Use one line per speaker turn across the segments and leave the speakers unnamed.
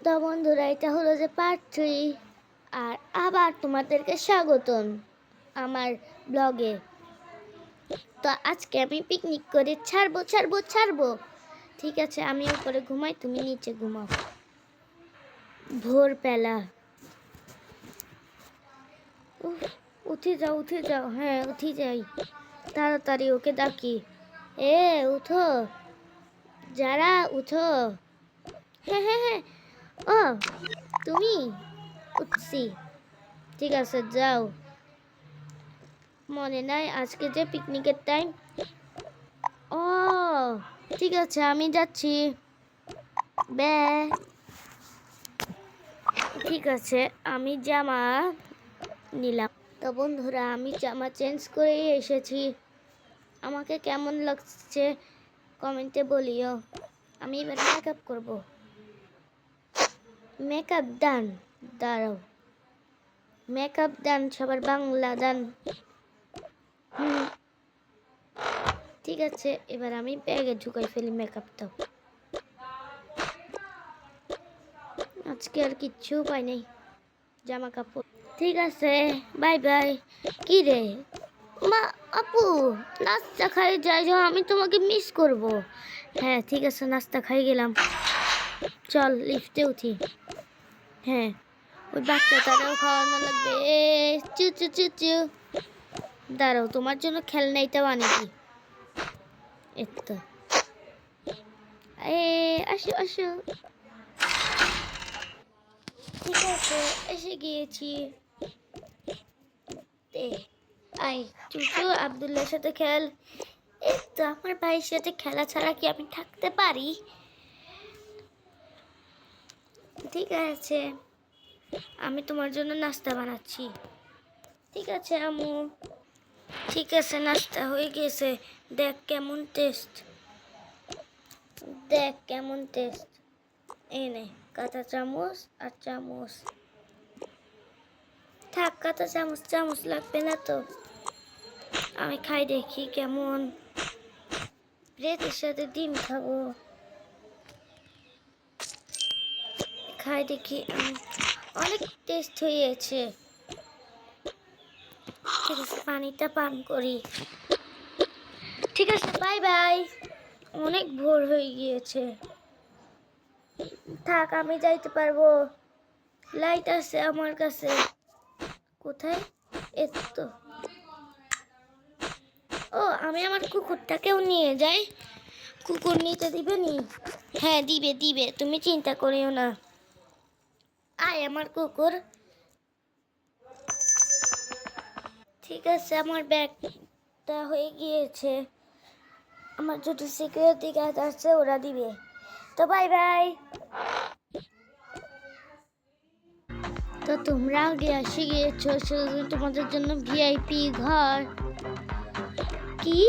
তো বন্ধুরা, এটা হলো যে পার্ট 3। আর আবার তোমাদেরকে স্বাগতম আমার ব্লগে। তো আজকে আমি পিকনিক করে ছাড়বো। ঠিক আছে, আমি উপরে ঘুমাই, তুমি নিচে ঘুমাও। ভোরবেলা উঠে যাও, হ্যাঁ উঠে যাই, তাড়াতাড়ি ওকে ডাকি। উঠো, যারা উঠো। হ্যাঁ ও তুমি, উঠছি। ঠিক আছে, যাও। মনে নাই আজকে যে পিকনিকের টাইম? ও ঠিক আছে, আমি যাচ্ছি। বে ঠিক আছে, আমি জামা নিলাম। তো বন্ধুরা, আমি জামা চেঞ্জ করে এসেছি। আমাকে কেমন লাগছে কমেন্টে বলিও। আমি এবার মেকআপ করব। মেকআপ ডান, দাঁড়াও। মেকআপ ডান, সবার বাংলা ডান। ঠিক আছে, এবার আমি ব্যাগে ঢুকাই ফেলি মেকআপটা। আজকে আর কিচ্ছু পাই নাই, জামা কাপড়। ঠিক আছে, বাই বাই। কি রে মা, আপু নাস্তা খাই যাই, আমি তোমাকে মিস করব। হ্যাঁ ঠিক আছে, নাস্তা খাই গেলাম। চল লিফটে উঠি। হ্যাঁ, ওই বাচ্চাটারও খাওয়ানো লাগবে। চু দাঁড়াও, তোমার জন্য খেলনাইটাও আনিছি। এতো আসো। ঠিক আছে, এসে গিয়েছি। আই চুচু, আব্দুল্লাহর সাথে খেল। এই তো, আমার ভাইয়ের সাথে খেলা ছাড়া কি আমি থাকতে পারি? ঠিক আছে, আমি তোমার জন্য নাস্তা বানাচ্ছি। ঠিক আছে আম্মু। ঠিক আছে, নাস্তা হয়ে গেছে। দেখ কেমন টেস্ট। এই নে কাঁটা চামচ আর চামচ। থাক, কাঁটা চামচ লাগবে না তো। আমি খাই দেখি কেমন। ব্রেডের সাথে ডিম খাবো। খাই দেখি, অনেক টেস্ট হয়েছে। ঠিক আছে, পানিটা পান করি। ঠিক আছে, বাই বাই। অনেক ভোর হয়ে গিয়েছে। থাক, আমি যাইতে পারবো। লাইট আছে আমার কাছে। কোথায়? এতো। ও, আমি আমার কুকুরটাকেও নিয়ে যাই। কুকুর নিতে দিবে নি? হ্যাঁ দিবে, তুমি চিন্তা করিও না। আয় আমার কুকুর। ঠিক আছে, আমার ব্যাগটা হয়ে গিয়েছে। আমার ছোট সিকিউরিটি গার্ড আছে, ওরা দিবে। তো বাই বাই। তো তোমরা আগে এসে গিয়েছো, তোমাদের জন্য ভিআইপি ঘর। কি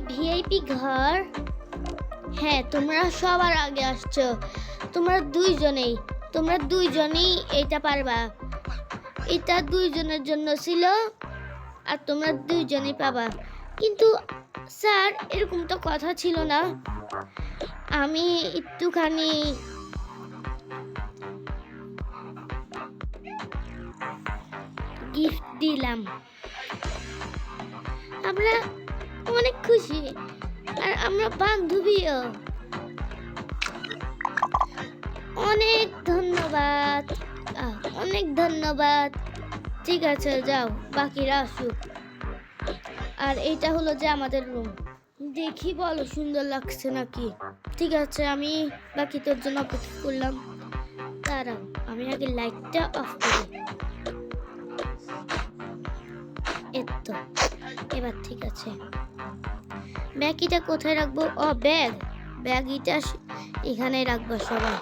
ভিআইপি ঘর? হ্যাঁ, তোমরা সবার আগে আসছো। তোমরা দুইজনেই এটা পারবা। এটা দুইজনের জন্য ছিল, আর তোমরা দুইজনেই পাবা। কিন্তু স্যার, এরকম তো কথা ছিল না। আমি একটুখানি গিফট দিলাম। আমরা অনেক খুশি, আর আমরা বান্ধবীও। অনেক ধন্যবাদ। ঠিক আছে, যাও, বাকিরা আসুক। আর এইটা হলো যে আমাদের রুম। দেখি বলো সুন্দর লাগছে নাকি? ঠিক আছে, আমি বাকি তোর জন্য অপেক্ষা করলাম। দাঁড়াও, আমি আগে লাইটটা অফ করি। এতো, এবার ঠিক আছে। ব্যাগটা কোথায় রাখবো? ও, ব্যাগটা এখানে রাখবো সবাই,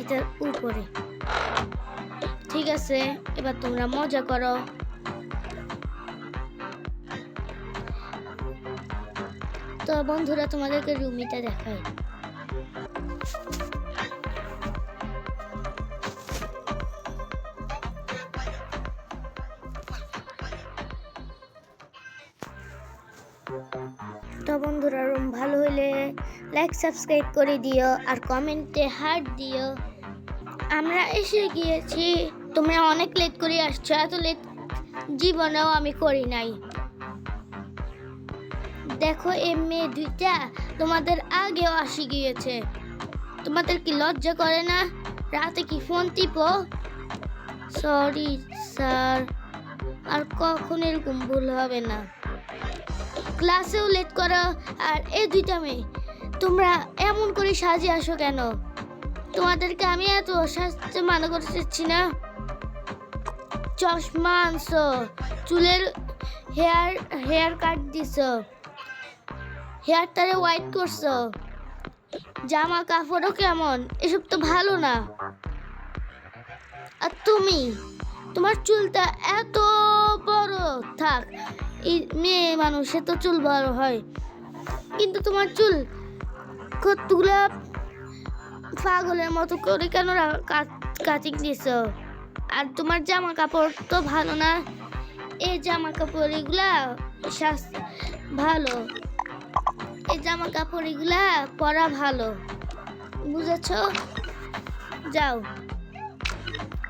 এটার উপরে। ঠিক আছে, এবার তোমরা মজা করো। তো বন্ধুরা, তোমাদেরকে রুমিটা দেখাই। তো বন্ধুরা, রুম ভালো হইলে লাইক সাবস্ক্রাইব করে দিও আর কমেন্টে হার্ট দিও। আমরা এসে গিয়েছি, তোমরা অনেক লেট করে আসছো, এত লেট জীবনেও আমি করি নাই। দেখো এই মেয়ে দুইটা তোমাদের আগেও আসি গিয়েছে, তোমাদের কি লজ্জা করে না? রাতে কি ফোন টিপো? সরি স্যার, আর কখন এরকম ভুল হবে না। ক্লাসেও লেট করো, আর এই দুইটা মেয়ে তোমরা এমন করে সাজে আসো কেন? তোমাদেরকে আমি এত সাজতে মানা করতেছি না? চশমা আনছো, চুলের হেয়ার কাট দিছো, হেয়ারটারে হোয়াইট করছো, জামা কাপড়ও কেমন, এসব তো ভালো না। আর তুমি, তোমার চুলটা এত বড় থাক, এই মেয়ে মানুষের তো চুল বড় হয়, কিন্তু তোমার চুল কতগুলা পাগলের মতো করে কেন কাটিং দিছো? আর তোমার জামা কাপড় তো ভালো না, এই জামা কাপড় এগুলা ভালো, এই জামা কাপড় এগুলা পরা ভালো, বুঝেছো? যাও,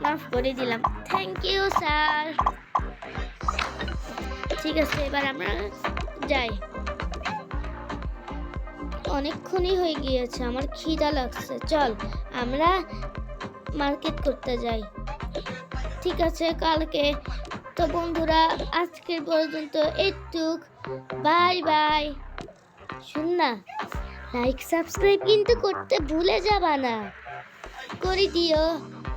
মাফ করে দিলাম। Thank you sir. ঠিক আছে, এবার আমরা যাই, অনেকক্ষণই হয়ে গিয়েছে, আমার খিদা লাগছে। চল আমরা মার্কেট করতে যাই। ঠিক আছে, কালকে তো বন্ধুরা আজকের পর্যন্ত এইটুক, বাই বাই। শুন না, লাইক সাবস্ক্রাইব কিন্তু করতে ভুলে যাবা না, করে দিও।